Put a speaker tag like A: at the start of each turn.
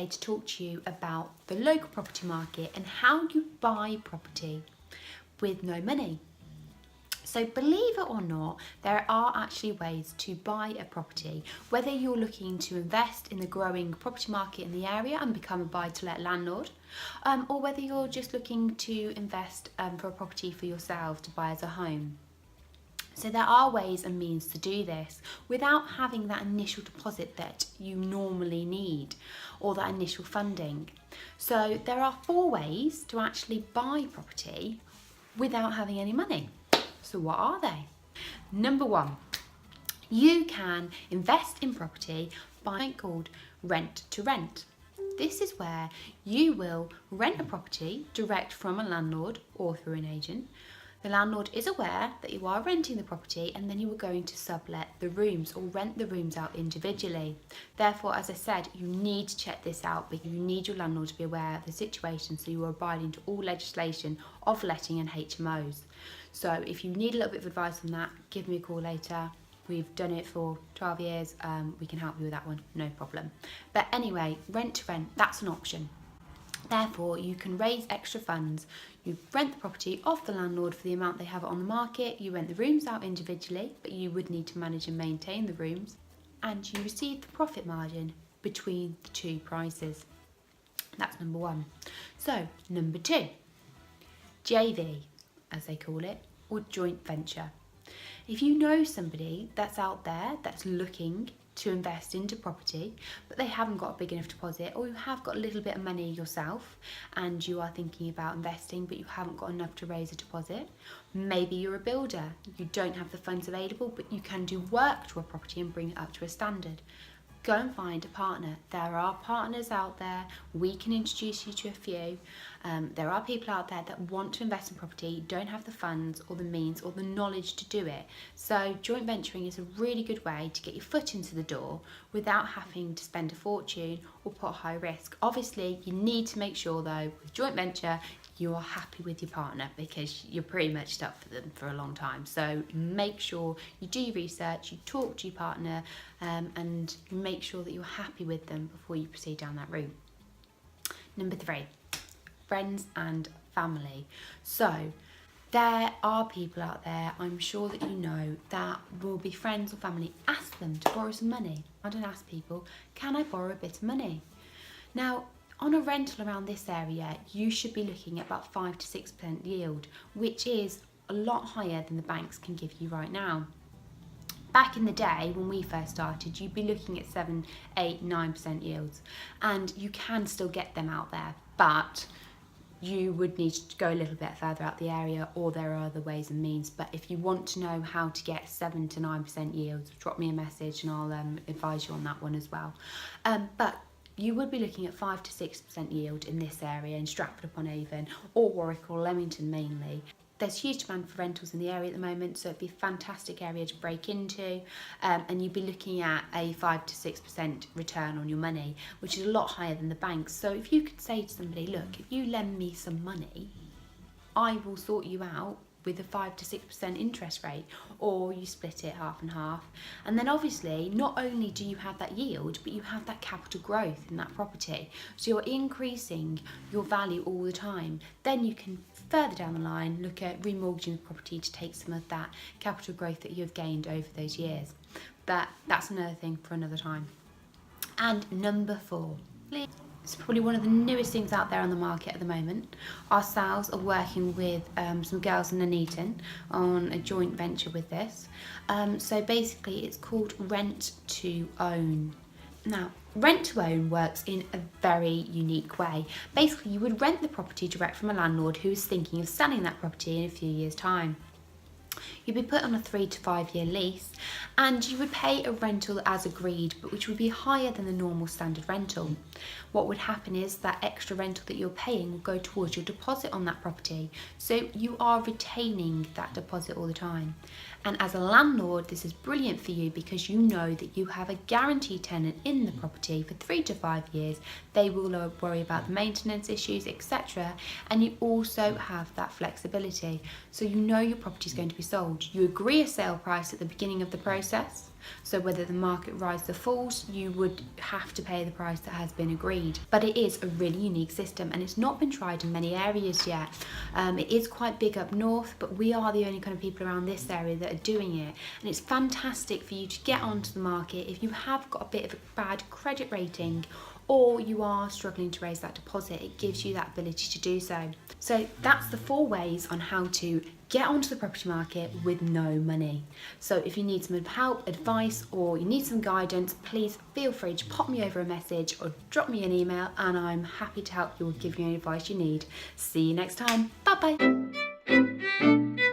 A: today to talk to you about the local property market and how you buy property with no money. So believe it or not, there are actually ways to buy a property, whether you're looking to invest in the growing property market in the area and become a buy-to-let landlord, or whether you're just looking to invest for a property for yourself to buy as a home. So there are ways and means to do this without having that initial deposit that you normally need or that initial funding. So there are 4 ways to actually buy property without having any money. So what are they? Number 1, you can invest in property by something called rent to rent. This is where you will rent a property direct from a landlord or through an agent. The landlord is aware that you are renting the property and then you are going to sublet the rooms or rent the rooms out individually. Therefore, as I said, you need to check this out because you need your landlord to be aware of the situation so you are abiding to all legislation of letting and HMOs. So if you need a little bit of advice on that, give me a call later. We've done it for 12 years. We can help you with that one, no problem. But anyway, rent to rent, that's an option. Therefore, you can raise extra funds. You rent the property off the landlord for the amount they have it on the market. You rent the rooms out individually, but you would need to manage and maintain the rooms. And you receive the profit margin between the 2 prices. That's number 1. So, number 2, JV, as they call it, or joint venture. If you know somebody that's out there that's looking to invest into property, but they haven't got a big enough deposit, or you have got a little bit of money yourself and you are thinking about investing but you haven't got enough to raise a deposit. Maybe you're a builder, you don't have the funds available, but you can do work to a property and bring it up to a standard. Go and find a partner. There are partners out there. We can introduce you to a few. There are people out there that want to invest in property, don't have the funds or the means or the knowledge to do it. So joint venturing is a really good way to get your foot into the door without having to spend a fortune or put high risk. Obviously, you need to make sure though, with joint venture, you are happy with your partner because you're pretty much stuck for them for a long time. So make sure you do your research, you talk to your partner, and make sure that you're happy with them before you proceed down that route. Number 3, friends and family. So there are people out there, I'm sure that you know, that will be friends or family. Ask them to borrow some money. I don't ask people, can I borrow a bit of money? Now, on a rental around this area, you should be looking at about 5 to 6% yield, which is a lot higher than the banks can give you right now. Back in the day, when we first started, you'd be looking at 7, 8, 9% yields, and you can still get them out there, but you would need to go a little bit further out the area, or there are other ways and means. But if you want to know how to get 7 to 9% yields, drop me a message and I'll advise you on that one as well. But you would be looking at 5 to 6% yield in this area, in Stratford-upon-Avon or Warwick or Leamington mainly. There's huge demand for rentals in the area at the moment, so it'd be a fantastic area to break into, and you'd be looking at a 5 to 6% return on your money, which is a lot higher than the banks. So if you could say to somebody, look, if you lend me some money, I will sort you out with a 5 to 6% interest rate, or you split it half and half. And then obviously, not only do you have that yield, but you have that capital growth in that property. So you're increasing your value all the time. Then you can further down the line look at remortgaging the property to take some of that capital growth that you've gained over those years. But that's another thing for another time. And number 4, it's probably one of the newest things out there on the market at the moment. Ourselves are working with some girls in Nuneaton on a joint venture with this. So basically it's called rent to own. Now, rent to own works in a very unique way. Basically, you would rent the property direct from a landlord who is thinking of selling that property in a few years' time. You'd be put on a 3 to 5 year lease, and you would pay a rental as agreed, but which would be higher than the normal standard rental. What would happen is that extra rental that you're paying will go towards your deposit on that property, so you are retaining that deposit all the time. And as a landlord, this is brilliant for you because you know that you have a guaranteed tenant in the property for 3 to 5 years. They will worry about the maintenance issues, etc. And you also have that flexibility, so you know your property is going to be sold. sold. You agree a sale price at the beginning of the process. So whether the market rises or falls, you would have to pay the price that has been agreed. But it is a really unique system and it's not been tried in many areas yet. It is quite big up north, but we are the only kind of people around this area that are doing it. And it's fantastic for you to get onto the market if you have got a bit of a bad credit rating or you are struggling to raise that deposit. It gives you that ability to do so. So that's the 4 ways on how to get onto the property market with no money. So if you need some help, advice, or you need some guidance, please feel free to pop me over a message or drop me an email and I'm happy to help you or give you any advice you need. See you next time. Bye bye.